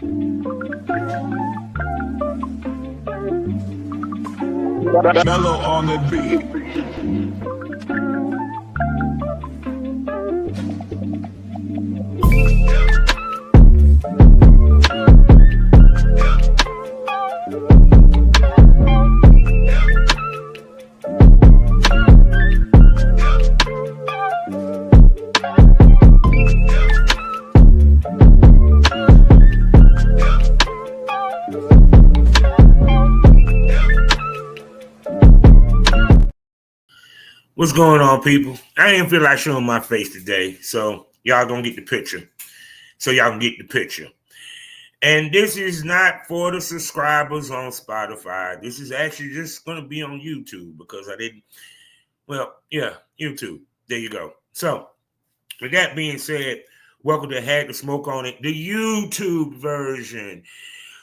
Mellow on the beat. What's going on, people? I didn't feel like showing my face today, so y'all gonna get the picture. And this is not for the subscribers on Spotify. This is actually just gonna be on YouTube because I didn't. Well, yeah, YouTube. There you go. So, with that being said, welcome to Had to Smoke on It, the YouTube version.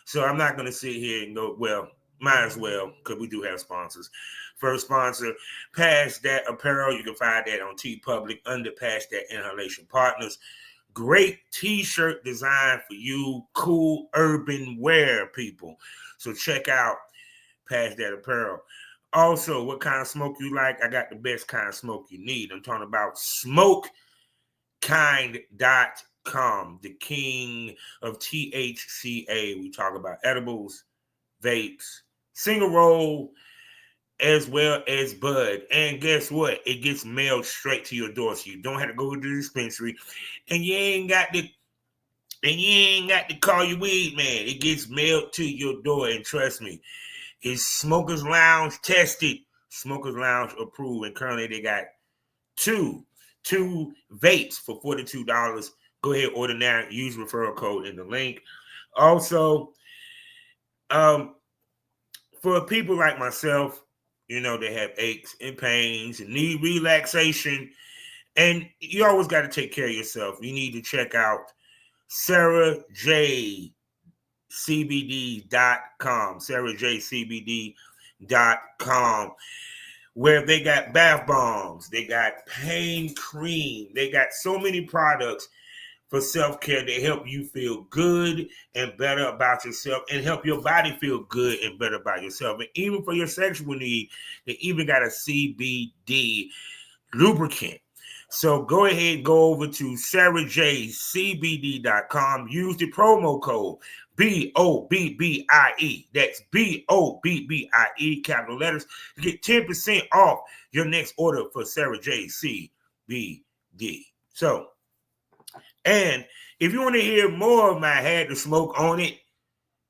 So I'm not gonna sit here and go, well, might as well, because we do have sponsors. First sponsor, PassDat Apparel. You can find that on TeePublic under PassDat Inhalation Partners. Great t-shirt design for you, cool urban wear people. So check out PassDat Apparel. Also, what kind of smoke you like? I got the best kind of smoke you need. I'm talking about SmokeKind.com, the king of THCA. We talk about edibles, vapes, single roll, as well as bud. And guess what? It gets mailed straight to your door, so you don't have to go to the dispensary, and you ain't got to call your weed man. It gets mailed to your door, and trust me, it's Smokers Lounge tested, Smokers Lounge approved, and currently they got two vapes for $42. Go ahead, order now. Use referral code in the link. Also, for people like myself, you know, they have aches and pains and need relaxation, and you always got to take care of yourself. You need to check out SarahJCBD.com, SarahJCBD.com, where they got bath bombs, they got pain cream, they got so many products for self-care that help you feel good and better about yourself and help your body feel good and better about yourself. And even for your sexual need, they even got a CBD lubricant. So go ahead, go over to SarahJCBD.com. Use the promo code BOBBIE. That's BOBBIE, capital letters, to get 10% off your next order for Sarah J CBD. So, and if you want to hear more of my Had to Smoke on It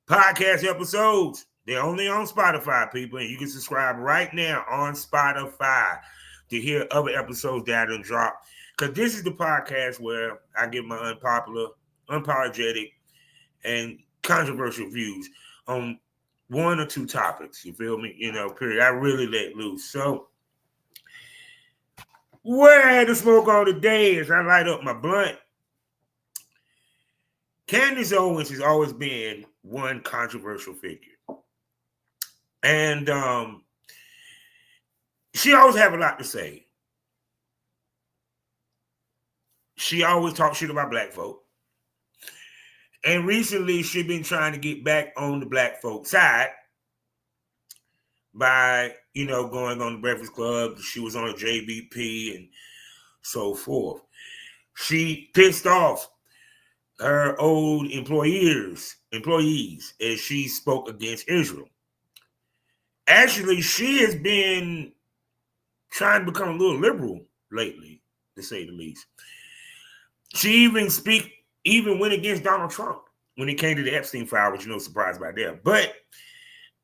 podcast episodes, they're only on Spotify, people, and you can subscribe right now on Spotify to hear other episodes that I done dropped. Because this is the podcast where I give my unpopular, unapologetic, and controversial views on one or two topics. You feel me? You know, period. I really let loose. So, what I had to smoke on today is I light up my blunt. Candance Owens has always been one controversial figure. And she always have a lot to say. She always talks shit about black folk. And recently, she's been trying to get back on the black folk side by, you know, going on the Breakfast Club. She was on a JBP and so forth. She pissed off her old employees as she spoke against Israel. Actually, she has been trying to become a little liberal lately, to say the least. She even went against Donald Trump when it came to the Epstein file, which no surprise about that. But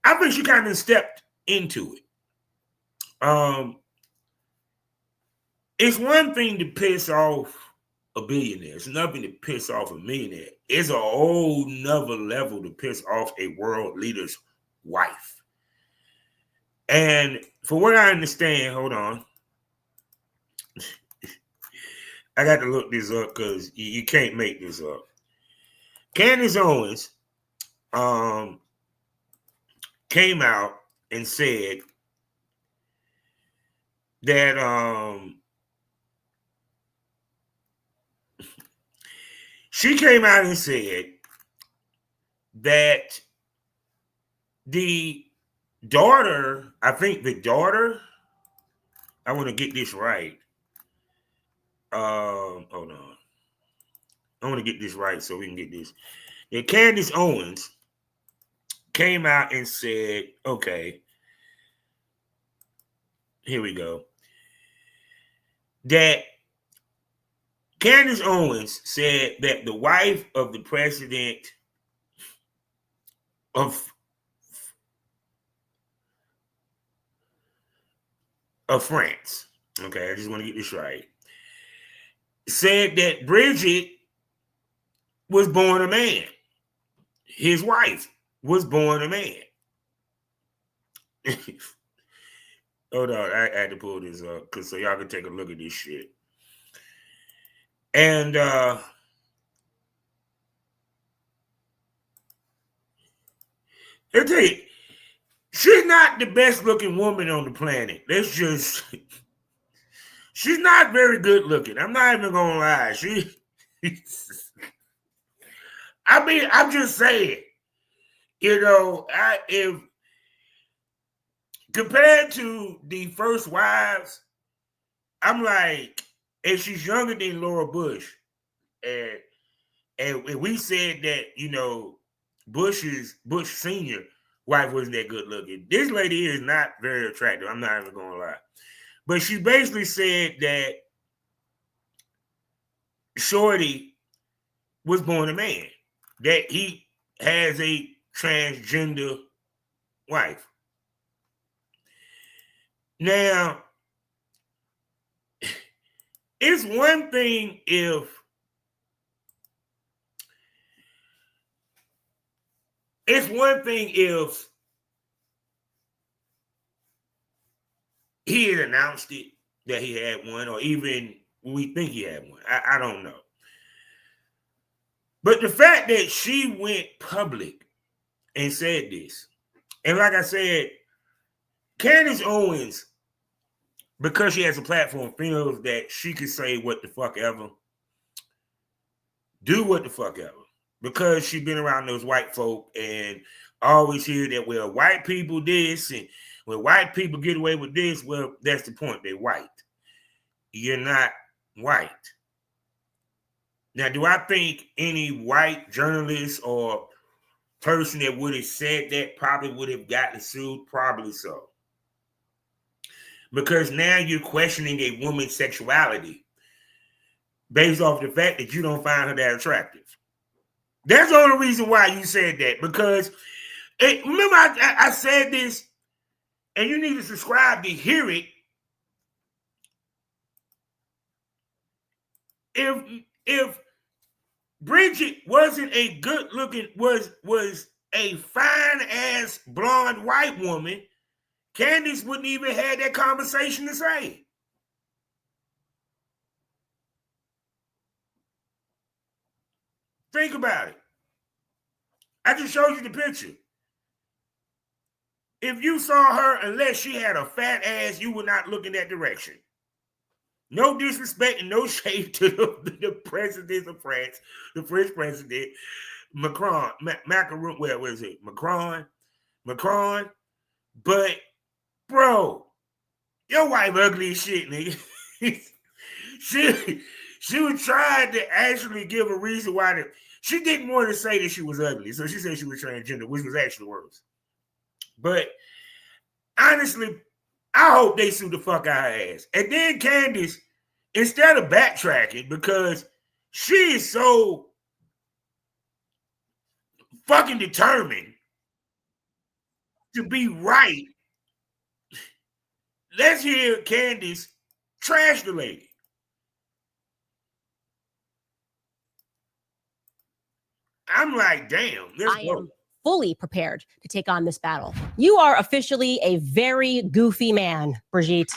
I think she kind of stepped into it. It's one thing to piss off a billionaire. It's nothing to piss off a millionaire. It's a whole nother level to piss off a world leader's wife. And for what I understand, hold on. I got to look this up because you can't make this up. Candance Owens came out and said that she came out and said that the daughter, I think the daughter, I want to get this right. Hold on. I want to get this right so we can get this. Yeah, Candance Owens came out and said, okay, here we go. That Candance Owens said that the wife of the president of France, okay, I just want to get this right, said that Bridget was born a man. His wife was born a man. Hold on, I had to pull this up so y'all can take a look at this shit. And I'll tell you, she's not the best looking woman on the planet. That's just, she's not very good looking. I'm not even gonna lie. I mean, I'm just saying, if compared to the first wives, I'm like, and she's younger than Laura Bush, and we said that Bush Senior wife wasn't that good looking. This lady is not very attractive. I'm not even gonna lie, but she basically said that Shorty was born a man, that he has a transgender wife. Now, it's one thing if he had announced it that he had one, or even we think he had one. I don't know. But the fact that she went public and said this, and like I said, Candance Owens, because she has a platform, feels that she could say what the fuck ever, do what the fuck ever, because she's been around those white folk and always hear that, well, white people this, and when white people get away with this, well, that's the point. They're white. You're not white. Now, do I think any white journalist or person that would have said that probably would have gotten sued? Probably so. Because now you're questioning a woman's sexuality based off the fact that you don't find her that attractive. That's the only reason why you said that. Because, remember I said this, and you need to subscribe to hear it. If Bridget wasn't a good looking, was a fine ass blonde white woman, Candace wouldn't even have that conversation to say. Think about it. I just showed you the picture. If you saw her, unless she had a fat ass, you would not look in that direction. No disrespect and no shade to the president of France, the French president, Macron, where is it? Macron. But, bro, your wife ugly as shit, nigga. She was trying to actually give a reason why she didn't want to say that she was ugly, so she said she was transgender, which was actually worse. But honestly, I hope they sue the fuck out of her ass. And then Candace, instead of backtracking, because she is so fucking determined to be right, let's hear Candace trash the lady. I'm like, damn. I am fully prepared to take on this battle. You are officially a very goofy man, Brigitte.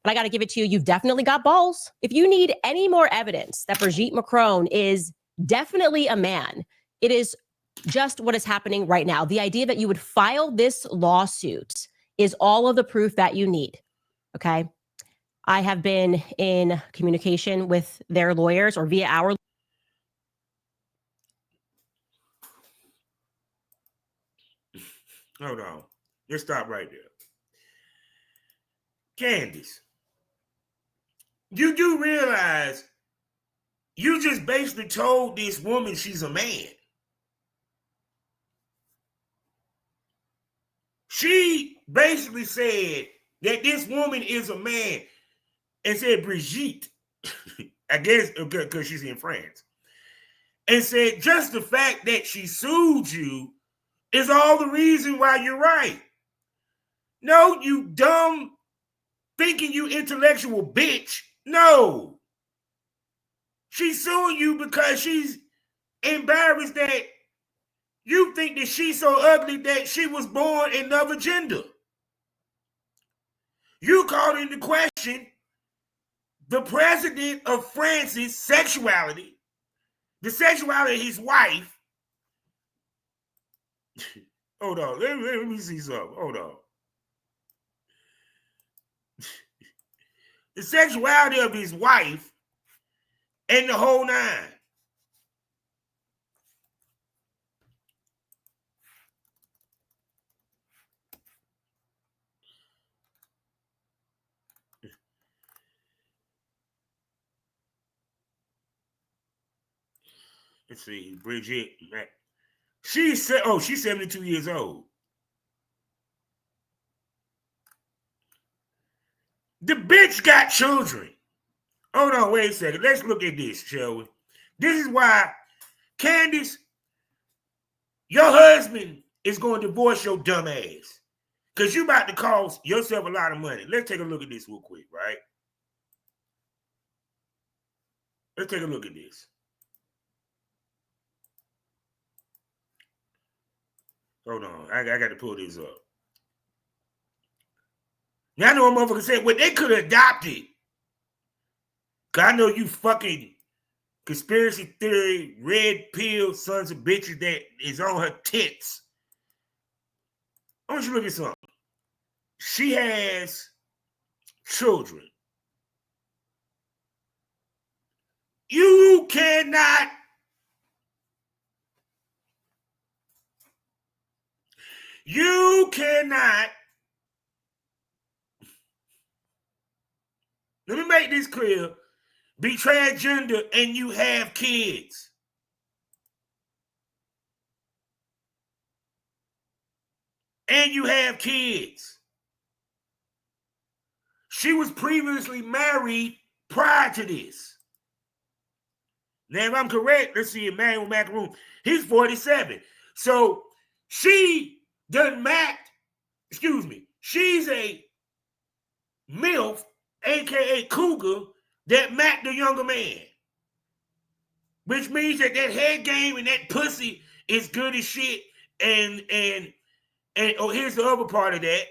But I got to give it to you. You've definitely got balls. If you need any more evidence that Brigitte Macron is definitely a man, it is just what is happening right now. The idea that you would file this lawsuit is all of the proof that you need. Okay. I have been in communication with their lawyers, or via our. Hold on. Let's stop right there. Candace, you do realize you just basically told this woman she's a man. She basically said that this woman is a man and said Brigitte, I guess because she's in France, and said just the fact that she sued you is all the reason why you're right. No, you dumb, thinking you intellectual bitch. No. She's suing you because she's embarrassed that you think that she's so ugly that she was born another gender. You called into question the president of France's sexuality, the sexuality of his wife. Hold on, let me see something. Hold on. The sexuality of his wife and the whole nine. Let's see, Bridget. She's 72 years old. The bitch got children. Hold on, wait a second. Let's look at this, shall we? This is why, Candace, your husband is going to divorce your dumb ass. Because you about to cost yourself a lot of money. Let's take a look at this real quick, right? Let's take a look at this. Hold on. I got to pull this up. Now I know a motherfucker said, well, they could have adopted. Because I know you fucking conspiracy theory, red pill sons of bitches that is on her tits. I want you to look at something. She has children. You cannot let me make this clear, be transgender and you have kids. And you have kids. She was previously married prior to this. Now, if I'm correct, let's see, Emmanuel Macaroon, he's 47. So she done she's a MILF, aka cougar, that macked the younger man. Which means that head game and that pussy is good as shit. And oh, here's the other part of that.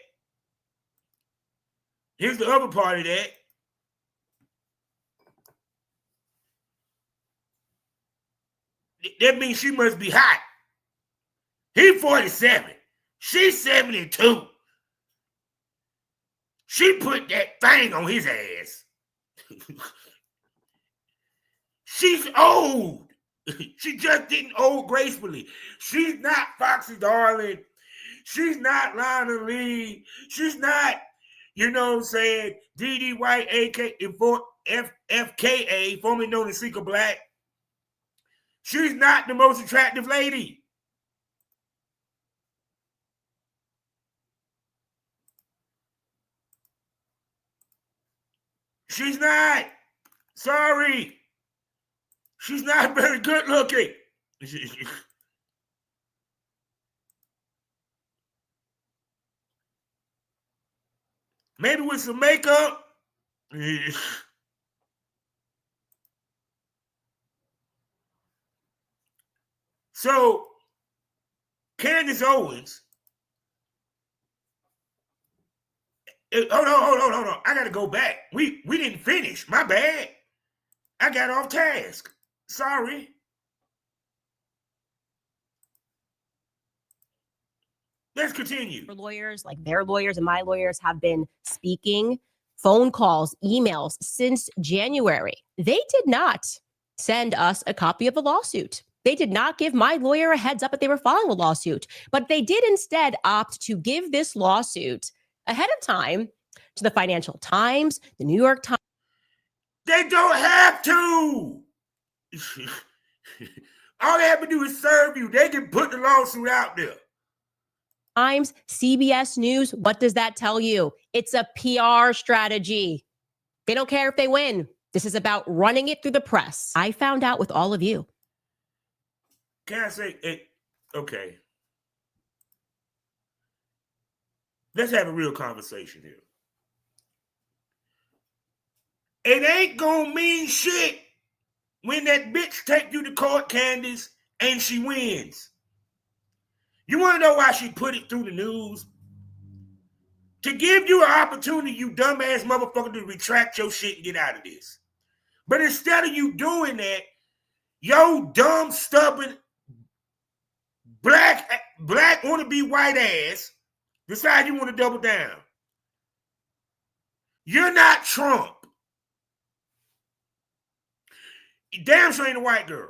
That means she must be hot. He's 47. She's 72. She put that thing on his ass. She's old. She just didn't old gracefully. She's not Foxy Darling. She's not Lana Lee. She's not, you know what I'm saying, D.D. White, FKA, formerly known as Seeker Black. She's not the most attractive lady. She's not. Sorry. She's not very good looking. Maybe with some makeup. So, Candance Owens. Hold on. I got to go back. We didn't finish. My bad. I got off task. Sorry. Let's continue. For lawyers, like their lawyers and my lawyers, have been speaking, phone calls, emails since January. They did not send us a copy of the lawsuit. They did not give my lawyer a heads up that they were filing a lawsuit, but they did instead opt to give this lawsuit ahead of time to the Financial Times, the New York Times. They don't have to. All they have to do is serve you. They can put the lawsuit out there. Times, CBS News. What does that tell you? It's a PR strategy. They don't care if they win. This is about running it through the press. I found out with all of you. Can I say it? Okay. Let's have a real conversation here. It ain't gonna mean shit when that bitch take you to court, Candace, and she wins. You want to know why she put it through the news? To give you an opportunity, you dumbass motherfucker, to retract your shit and get out of this. But instead of you doing that, yo dumb, stubborn, black wannabe white ass decide you want to double down. You're not Trump. You damn sure ain't a white girl.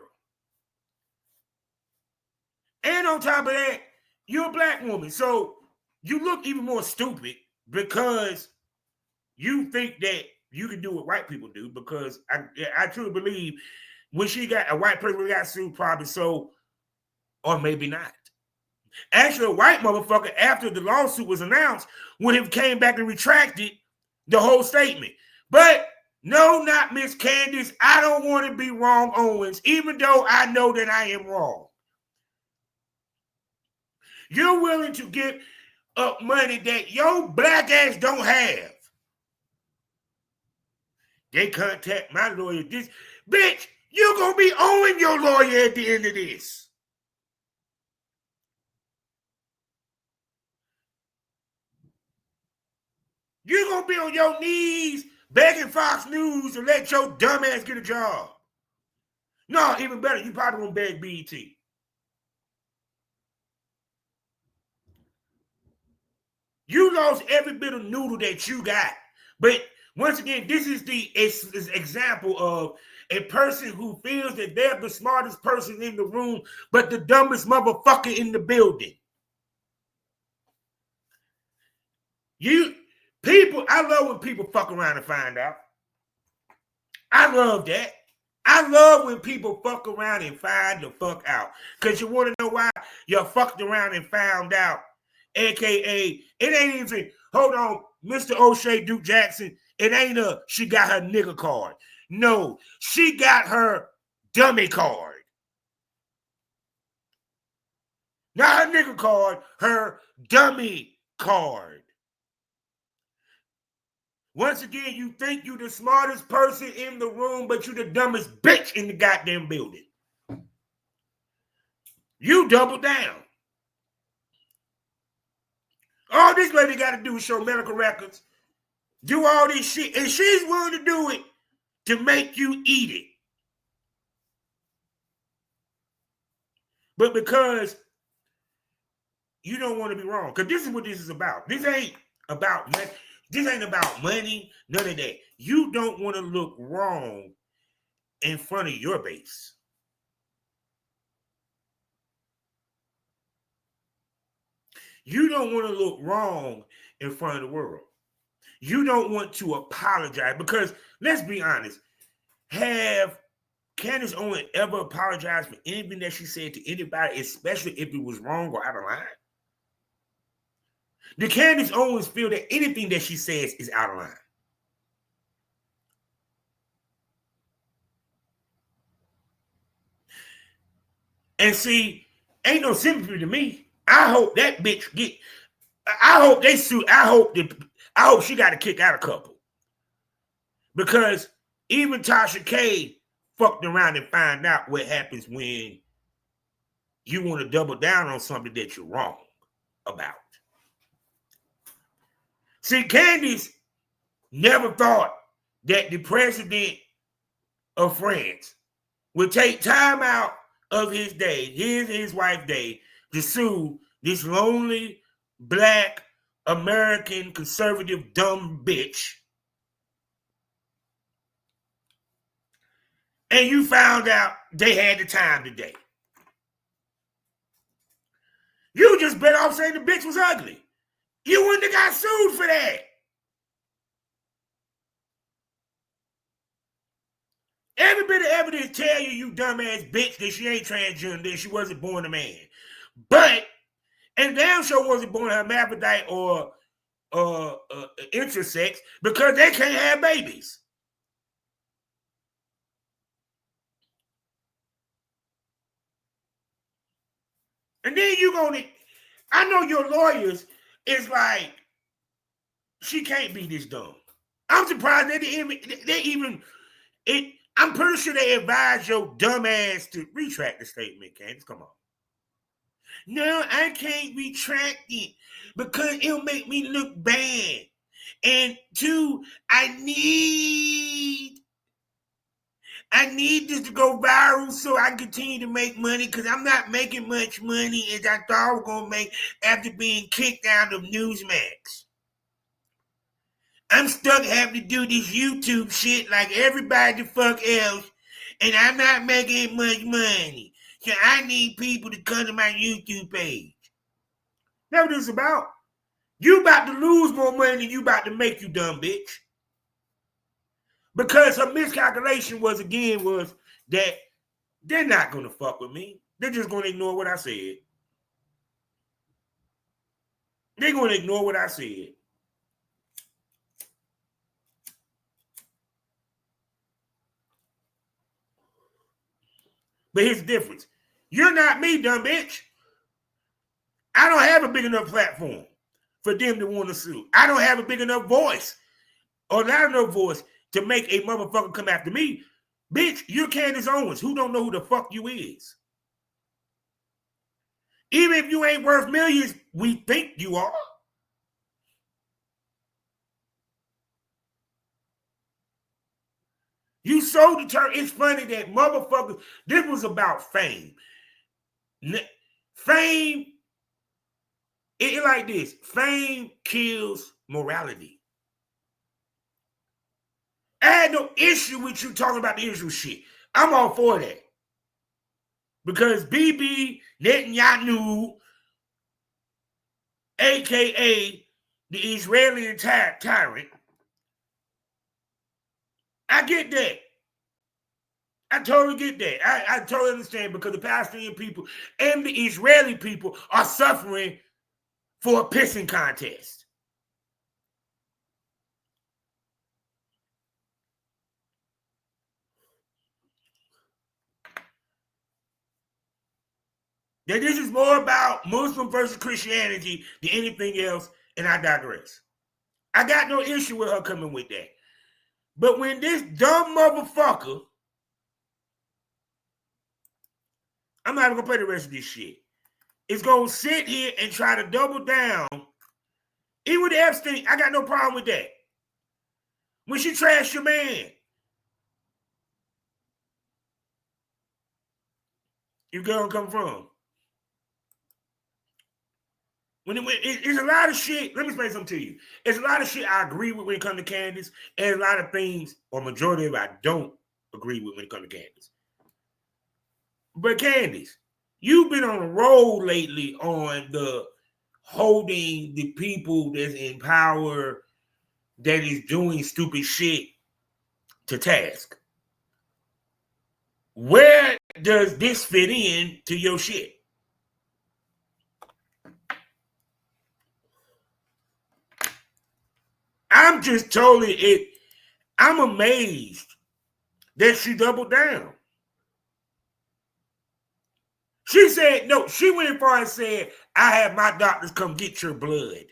And on top of that, you're a black woman. So you look even more stupid because you think that you can do what white people do, because I truly believe when she got a white person got sued, probably so, or maybe not. Actually, a white motherfucker, after the lawsuit was announced, would have came back and retracted the whole statement. But no, not Miss Candace. I don't want to be wrong, Owens, even though I know that I am wrong. You're willing to give up money that your black ass don't have. They contact my lawyer. This bitch, you're gonna be owing your lawyer at the end of this. You're gonna be on your knees begging Fox News to let your dumb ass get a job. No, even better, you probably gonna beg BET. You lost every bit of noodle that you got. But once again, this is the example of a person who feels that they're the smartest person in the room, but the dumbest motherfucker in the building. I love when people fuck around and find out. I love that. I love when people fuck around and find the fuck out. Because you want to know why? You fucked around and found out. AKA, it ain't even, hold on, Mr. O'Shea Duke Jackson, it ain't she got her nigga card. No, she got her dummy card. Not her nigga card, her dummy card. Once again, you think you the smartest person in the room, but you the dumbest bitch in the goddamn building. You double down. All this lady got to do is show medical records, do all this shit, and she's willing to do it to make you eat it. But because you don't want to be wrong, because this is what this is about. This ain't about money, none of that. You don't want to look wrong in front of your base. You don't want to look wrong in front of the world. You don't want to apologize because, let's be honest, have Candance Owens ever apologized for anything that she said to anybody, especially if it was wrong or out of line? Did Candance Owens feel that anything that she says is out of line? And see, ain't no sympathy to me. I hope that bitch I hope they sue. I hope she got to kick out a couple. Because even Tasha K fucked around and find out what happens when you want to double down on something that you're wrong about. See, Candace never thought that the president of France would take time out of his day, his wife's day, to sue this lonely, black, American, conservative, dumb bitch. And you found out they had the time today. better off saying the bitch was ugly. You wouldn't have got sued for that. Every bit of evidence tell you, you dumbass bitch, that she ain't transgender, that she wasn't born a man. But, and damn sure wasn't born hermaphrodite or intersex, because they can't have babies. And then you gonna, I know your lawyers is like, she can't be this dumb. I'm surprised I'm pretty sure they advised your dumb ass to retract the statement, Candace. Come on. No, I can't retract it because it'll make me look bad. And two, I need this to go viral so I can continue to make money, because I'm not making much money as I thought I was going to make after being kicked out of Newsmax. I'm stuck having to do this YouTube shit like everybody the fuck else, and I'm not making much money. So I need people to come to my YouTube page. That's what it's about. You about to lose more money than you about to make, you dumb bitch. Because her miscalculation was that they're not going to fuck with me. They're just going to ignore what I said. They're going to ignore what I said. But here's the difference. You're not me, dumb bitch. I don't have a big enough platform for them to want to sue. I don't have a big enough voice or loud enough voice to make a motherfucker come after me. Bitch, you're Candance Owens, who don't know who the fuck you is. Even if you ain't worth millions, we think you are. You so determined. It's funny that motherfuckers, this was about fame. Fame, it like this. Fame kills morality. I had no issue with you talking about the Israel shit. I'm all for that. Because Bibi Netanyahu, a.k.a. the Israeli tyrant, I get that. I totally get that. I totally understand, because the Palestinian people and the Israeli people are suffering for a pissing contest. That this is more about Muslim versus Christianity than anything else, and I digress. I got no issue with her coming with that. But when this dumb motherfucker, I'm not even gonna play the rest of this shit, is gonna sit here and try to double down. Even with Epstein, I got no problem with that. When she trashed your man, you get where I'm coming from. It's a lot of shit. Let me explain something to you. It's a lot of shit I agree with when it comes to Candace, and a lot of things, or majority of it, I don't agree with when it comes to Candace. But Candace, you've been on a roll lately on the holding the people that's in power that is doing stupid shit to task. Where does this fit in to your shit? I'm just totally I'm amazed that she doubled down. She said, no, she went as far and said, I have my doctors come get your blood.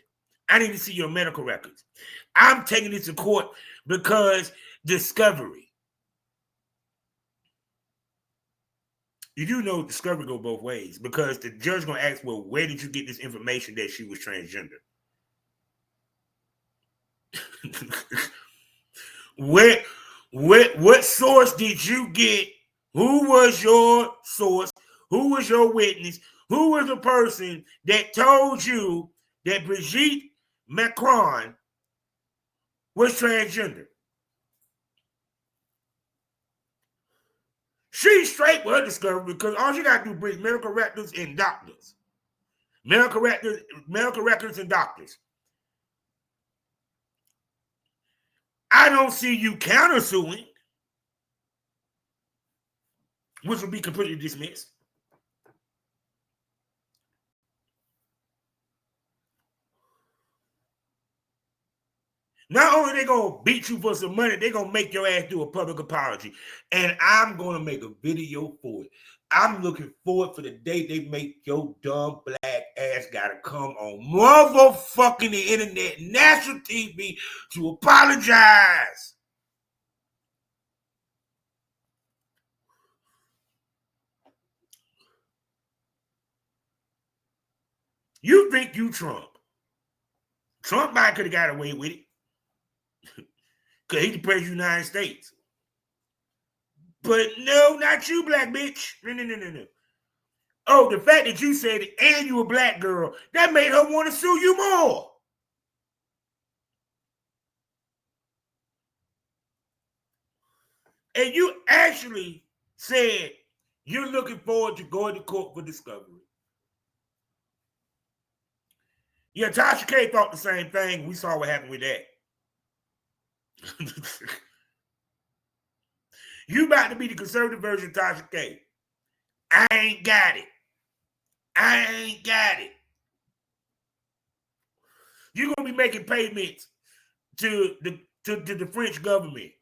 I need to see your medical records. I'm taking this to court because discovery. You do know discovery go both ways, because the judge going to ask, well, where did you get this information that she was transgender? What source did you get? Who was your source? Who was your witness? Who was the person that told you that Brigitte Macron was transgender? She's straight with her discovery, because all she got to do is bring medical records and doctors. medical records and doctors. I don't see you countersuing, which will be completely dismissed. Not only they gonna beat you for some money, they gonna make your ass do a public apology. And I'm gonna make a video for it. I'm looking forward for the day they make your dumb black ass gotta come on motherfucking the internet, national TV to apologize. You think you Trump. Trump might could have got away with it. Because he's the president of the United States. But no, not you, black bitch. No. Oh, the fact that you said it and you a black girl, that made her want to sue you more. And you actually said you're looking forward to going to court for discovery. Yeah, Tasha K thought the same thing. We saw what happened with that. You about to be the conservative version of Tasha K. I ain't got it. You're gonna be making payments to the French government.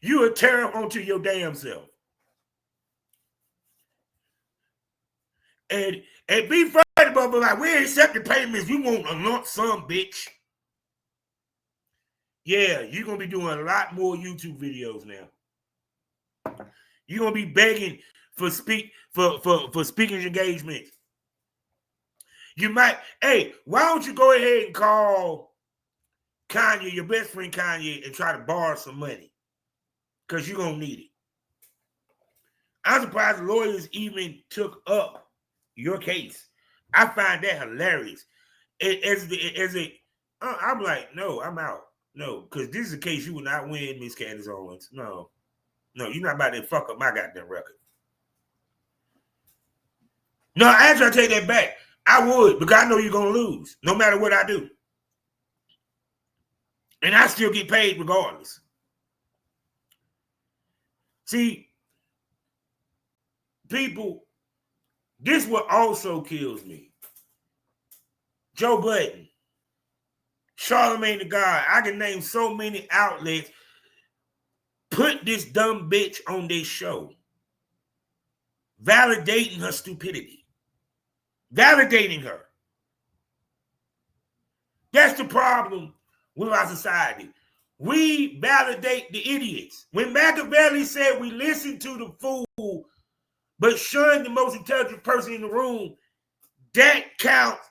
You a terror onto your damn self. And be funny about like, we ain't accepting payments. We want a lump sum, bitch. Yeah, you're gonna be doing a lot more YouTube videos now. You're gonna be begging for speaking engagements. You might, hey, why don't you go ahead and call Kanye, your best friend Kanye, and try to borrow some money? Because you're gonna need it. I'm surprised the lawyers even took up your case. I find that hilarious. I'm like, no, I'm out. No, because this is a case you will not win, Miss Candance Owens. No, you're not about to fuck up my goddamn record. No, actually, I take that back. I would, because I know you're going to lose, no matter what I do. And I still get paid regardless. See, people, this what also kills me. Joe Budden, Charlamagne the God, I can name so many outlets, put this dumb bitch on their show, validating her stupidity, validating her. That's the problem with our society. We validate the idiots. When Machiavelli said we listen to the fool, but shun the most intelligent person in the room, that counts.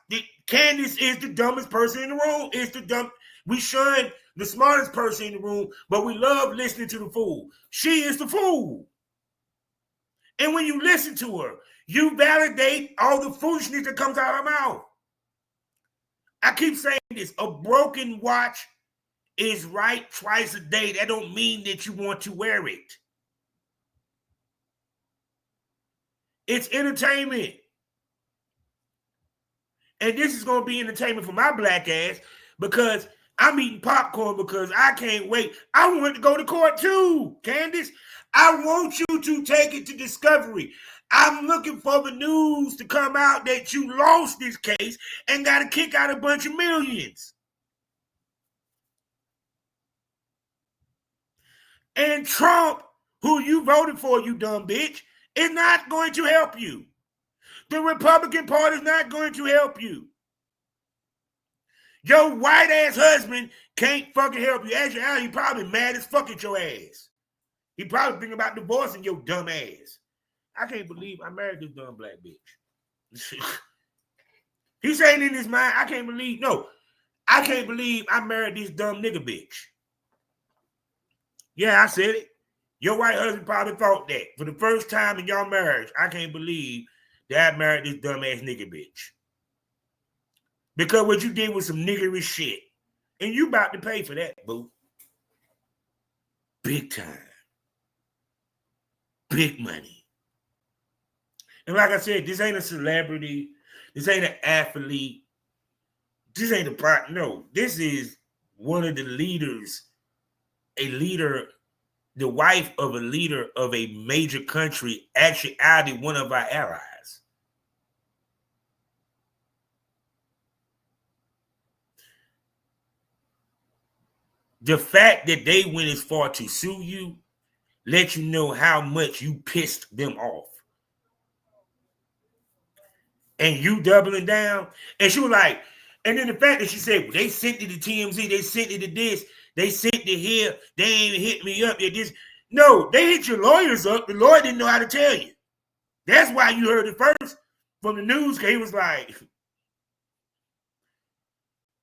Candace is the dumbest person in the room. We shun the smartest person in the room, but we love listening to the fool. She is the fool. And when you listen to her, you validate all the foolishness that comes out of her mouth. I keep saying this, a broken watch is right twice a day. That don't mean that you want to wear it. It's entertainment. And this is going to be entertainment for my black ass because I'm eating popcorn because I can't wait. I want to go to court too, Candace. I want you to take it to discovery. I'm looking for the news to come out that you lost this case and got to kick out a bunch of millions. And Trump, who you voted for, you dumb bitch, is not going to help you. The Republican Party is not going to help you. Your white-ass husband can't fucking help you. Actually, he probably mad as fuck at your ass. He probably thinking about divorcing your dumb ass. I can't believe I married this dumb black bitch. He's saying in his mind, I can't believe I married this dumb nigga bitch. Yeah, I said it. Your white husband probably thought that. For the first time in your marriage, I can't believe that I married this dumbass nigga bitch. Because what you did was some niggerish shit. And you about to pay for that, boo. Big time. big money. And like I said, this ain't a celebrity. This ain't an athlete. This ain't a part. No, this is one of the leaders, a leader, the wife of a leader of a major country, actually outed one of our allies. The fact that they went as far to sue you let you know how much you pissed them off. And you doubling down. And she was like, and then the fact that she said, well, they sent it to TMZ, they sent it to this, they sent it here, they ain't hit me up yet. This. No, they hit your lawyers up. The lawyer didn't know how to tell you. That's why you heard it first from the news. He was like,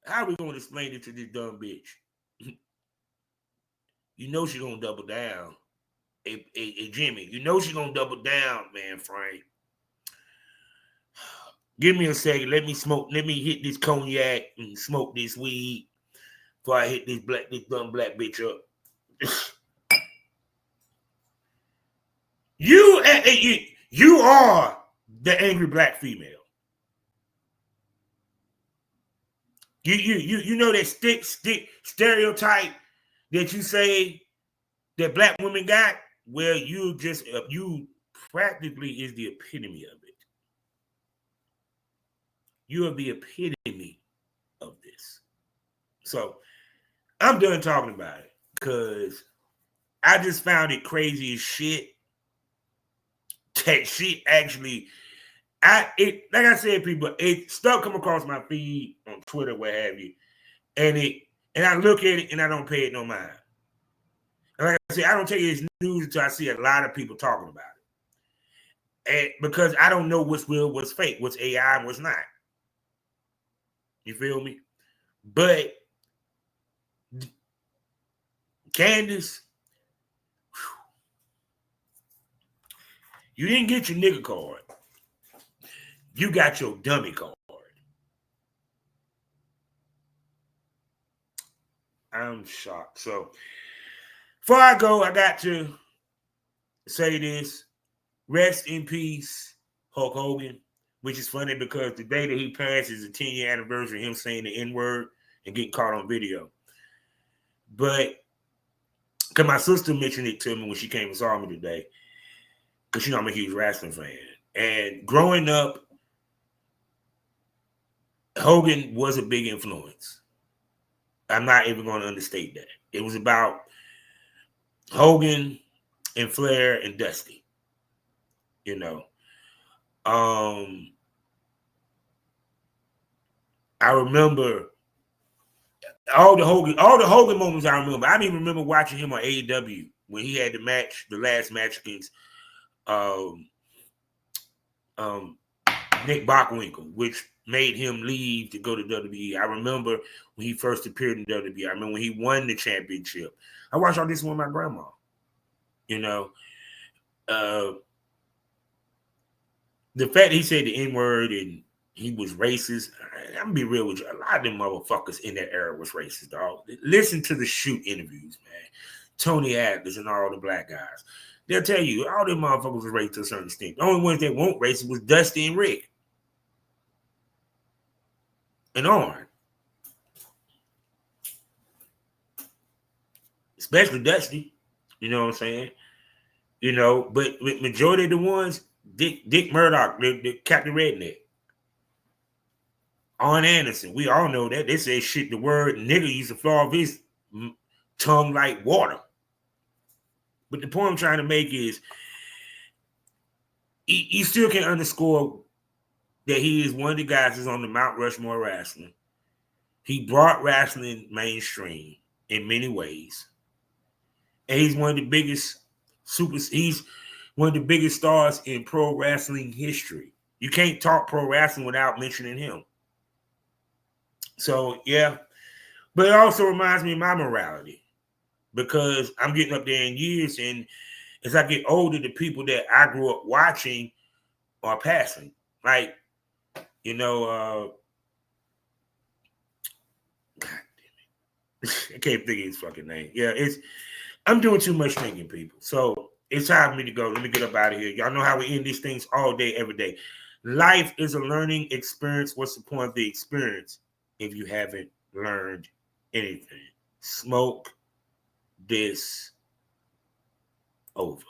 how are we going to explain it to this dumb bitch? You know she's going to double down. Hey, Jimmy, you know she's going to double down, man, Frank. Give me a second. Let me hit this cognac and smoke this weed before I hit this dumb black bitch up. You are the angry black female. You know that stick stereotype that you say that black women got? Well, you practically is the epitome of it. You are the epitome of this. So I'm done talking about it because I just found it crazy as shit that she actually, like I said, people, it stuff come across my feed on Twitter, what have you, and I look at it and I don't pay it no mind. And like I said, I don't take it as news until I see a lot of people talking about it, and because I don't know what's real, what's fake, what's AI, and what's not. You feel me? But Candace, you didn't get your nigga card. You got your dummy card. I'm shocked. So before I go, I got to say this. Rest in peace, Hulk Hogan, which is funny because the day that he passed is the 10-year anniversary of him saying the N-word and getting caught on video. But because my sister mentioned it to me when she came and saw me today, because you know I'm a huge wrestling fan. And growing up, Hogan was a big influence. I'm not even going to understate that. It was about Hogan and Flair and Dusty. You know. I remember all the Hogan moments I remember. I didn't even remember watching him on AEW when he had the last match against Nick Bockwinkel, which made him leave to go to WWE. I remember when he first appeared in WWE. I remember when he won the championship. I watched all this with my grandma. You know, the fact that he said the N-word and he was racist, I'm gonna be real with you. A lot of them motherfuckers in that era was racist, dog. Listen to the shoot interviews, man. Tony Atlas and all the black guys. They'll tell you all them motherfuckers was racist to a certain extent. The only ones that weren't racist was Dusty and Rick. And Arn. Especially Dusty. You know what I'm saying? You know, but with majority of the ones, Dick Murdoch, the Captain Redneck. Arn Anderson, we all know that. They say shit, the word nigga used to fall off his tongue like water. But the point I'm trying to make is you still can underscore that he is one of the guys that's on the Mount Rushmore wrestling. He brought wrestling mainstream in many ways. And he's one of the biggest he's one of the biggest stars in pro wrestling history. You can't talk pro wrestling without mentioning him. So, yeah. But it also reminds me of my morality because I'm getting up there in years, and as I get older, the people that I grew up watching are passing. Like, you know, God damn it. I can't think of his fucking name. Yeah, I'm doing too much thinking, people. So It's time for me to go. Let me get up out of here. Y'all know how we end these things all day, every day. Life is a learning experience. What's the point of the experience if you haven't learned anything? Smoke this over.